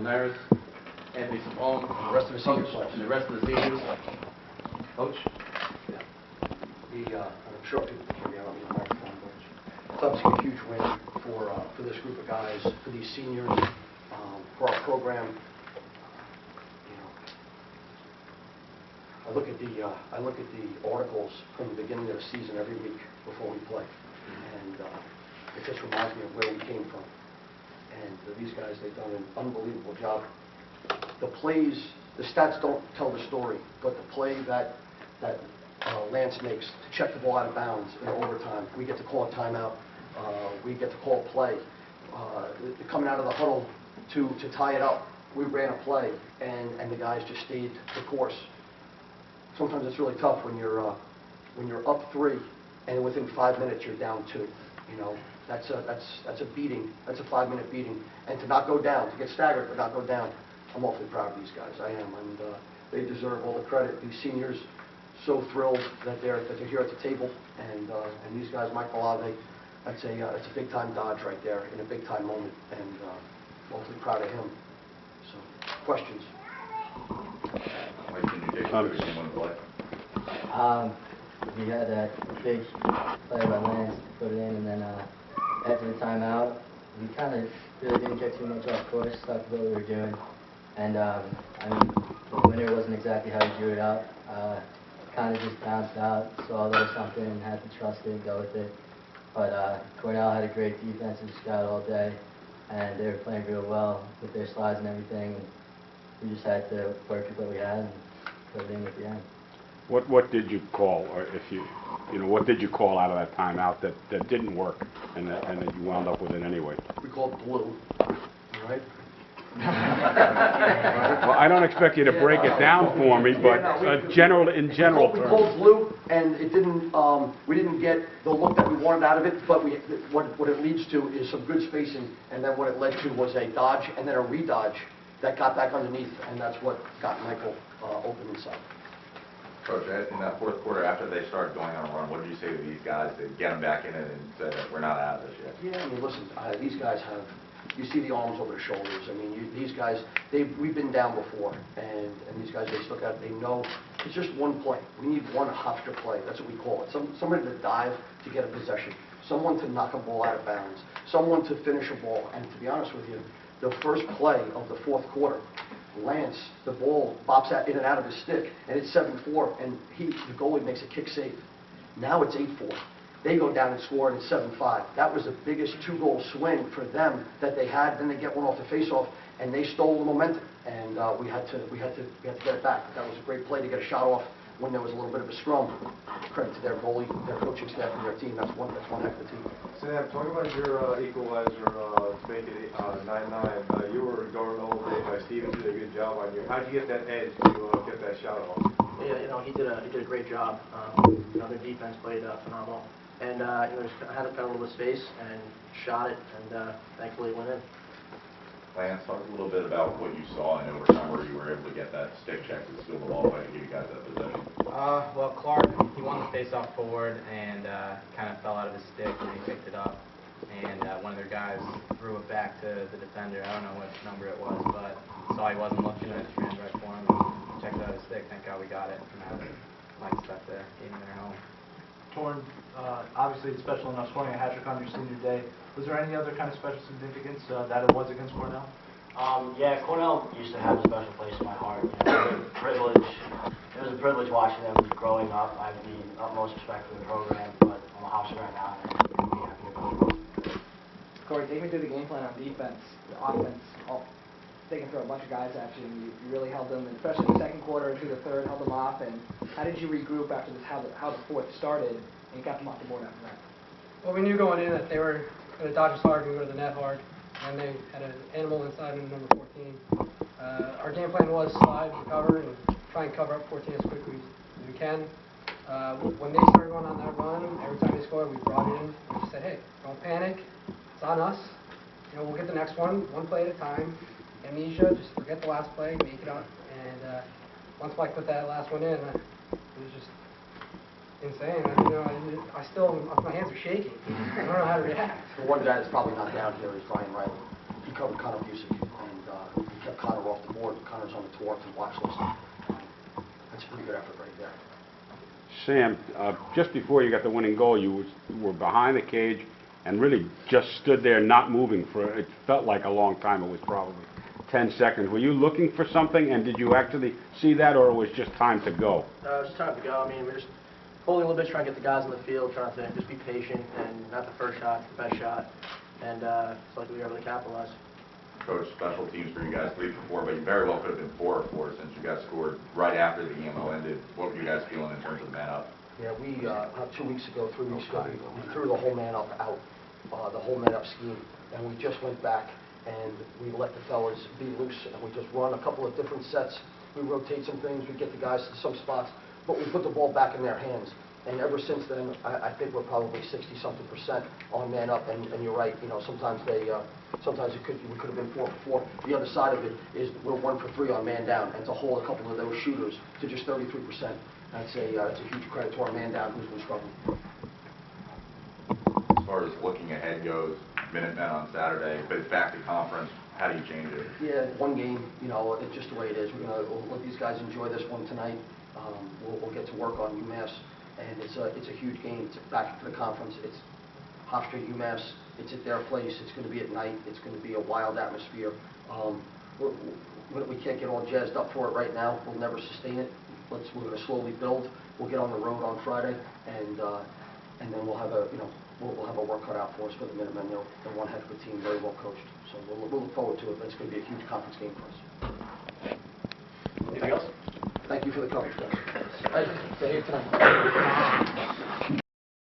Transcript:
Maris, Anthony Simone, and the rest of the seniors. Coach? Yeah. I'm sure people can hear me on the microphone, but it's obviously a huge win for this group of guys, for these seniors, for our program. You know, I look at the articles from the beginning of the season every week before we play, and it just reminds me of where we came from. And these guys, they've done an unbelievable job. The plays, the stats don't tell the story, but the play that Lance makes to check the ball out of bounds in overtime, we get to call a timeout, we get to call a play. Coming out of the huddle to tie it up, we ran a play, and the guys just stayed the course. Sometimes it's really tough when you're up 3, and within 5 minutes you're down 2. You know, that's a beating. That's a 5-minute beating, and to not go down, to get staggered but not go down. I'm awfully proud of these guys. I am, and they deserve all the credit. These seniors, so thrilled that they're here at the table, and these guys, Mike Malave, that's a big time dodge right there in a big time moment, and I'm awfully proud of him. So, questions? Why didn't you take the game on the play? We had that big play by Lance to put it in, and then after the timeout, we kind of really didn't get too much off course, stuck with what we were doing. And I mean, the winner wasn't exactly how we drew it up. Kind of just bounced out, saw a little something, and had to trust it and go with it. But Cornell had a great defensive scout all day, and they were playing real well with their slides and everything. And we just had to work with what we had and put it in at the end. What did you call, or if you know, what did you call out of that timeout that didn't work, and that you wound up with it anyway? We called blue, right? Well, I don't expect you to break it down for me, but in general we terms. called blue, and it didn't. We didn't get the look that we wanted out of it. But what it leads to is some good spacing, and then what it led to was a dodge and then a redodge that got back underneath, and that's what got Michael open inside. Coach, in that fourth quarter, after they started going on a run, what did you say to these guys to get them back in it and say that we're not out of this yet? Yeah, I mean, listen, these guys have. You see the arms over their shoulders. I mean, these guys, we've been down before, and these guys, they still got, they know it's just one play. We need one Hofstra play. That's what we call it. Somebody to dive to get a possession, someone to knock a ball out of bounds, someone to finish a ball. And to be honest with you, the first play of the fourth quarter, Lance, the ball bops out in and out of his stick, and it's 7-4, and the goalie makes a kick save. Now it's 8-4. They go down and score, and it's 7-5. That was the biggest 2-goal swing for them that they had. Then they get one off the face-off, and they stole the momentum. And we had to get it back. That was a great play to get a shot off when there was a little bit of a scrum. Credit to their goalie, their coaching staff, and their team. That's one heck of a team. Sam, talk about your equalizer to make it 9-9. You were guarded all day by Stevens. Did a good job on you. How did you get that edge to get that shot off? Yeah, you know, he did a great job. You know, their defense played phenomenal. And you know, just had a little bit of space and shot it, and thankfully it went in. Lance, talk a little bit about what you saw in overtime where you were able to get that stick check to steal the ball away and give you guys that possession. Well, Clark, he won the face-off forward and kind of fell out of his stick and he picked it up. And one of their guys threw it back to the defender. I don't know what number it was, but saw he wasn't looking and it just ran right for him. Checked out his stick. Thank God we got it from out of it. Like stuff there, game in their home. Torn, obviously it's special enough scoring a hat trick on your senior day. Was there any other kind of special significance that it was against Cornell? Yeah, Cornell used to have a special place in my heart. You know, it was a privilege watching them growing up. I have the utmost respect for the program, but I'm a Hofstra right now, and I'm really happy to be. Corey, take me through the game plan on defense, the offense. They can throw a bunch of guys at you, and you really held them, especially in the second quarter and through the third, held them off. And how did you regroup after this? How the fourth started, and you got them off the board after that? Well, we knew going in that they were going to dodge us hard and go to the net hard, and they had an animal inside in number 14. Our game plan was slide and cover and try and cover up 14 as quickly as we can. When they started going on that run, every time they scored, we brought it in. We just said, hey, don't panic. It's on us. You know, we'll get the next one play at a time. Amnesia, just forget the last play, make it up. And once Mike put that last one in, it was just insane. I still, my hands are shaking. I don't know how to react. The one guy that's probably not down here is Brian Riley. He covered Connor Busick, and he kept before to watch those. That's a pretty good effort right there. Sam, just before you got the winning goal, you were behind the cage and really just stood there not moving for, it felt like a long time. It was probably 10 seconds. Were you looking for something, and did you actually see that, or it was just time to go? It was just time to go. I mean, we're just holding a little bit, trying to get the guys in the field, trying to just be patient, and not the first shot, the best shot. And it's like we were able to capitalize. Coach, special teams for you guys 3 for 4, but you very well could have been 4 for 4 since you guys scored right after the EMO ended. What were you guys feeling in terms of man up? Yeah, we, 2 weeks ago, 3 weeks ago, we threw the whole man up out, the whole man up scheme, and we just went back and we let the fellas be loose, and we just run a couple of different sets. We rotate some things, we get the guys to some spots, but we put the ball back in their hands. And ever since then, I think we're probably 60-something% on man up. And you're right, you know, sometimes we could have been 4 for 4. The other side of it is we're 1 for 3 on man down, and to hold a couple of those shooters to just 33%, that's a huge credit to our man down who's been struggling. As far as looking ahead goes, Minutemen on Saturday, but it's back to conference. How do you change it? Yeah, 1 game, you know, it's just the way it is. We'll let these guys enjoy this one tonight. We'll get to work on UMass. And it's a huge game. It's back to the conference. It's Hofstra, UMass. It's at their place. It's going to be at night. It's going to be a wild atmosphere. We can't get all jazzed up for it right now. We'll never sustain it. We're going to slowly build. We'll get on the road on Friday, and then we'll have a work cut out for us for the Minutemen. They're one heck of a team, very well coached. So we'll look forward to it. But it's going to be a huge conference game for us. Anything else? Thank you for the coverage, guys. Thank you. Stay here tonight.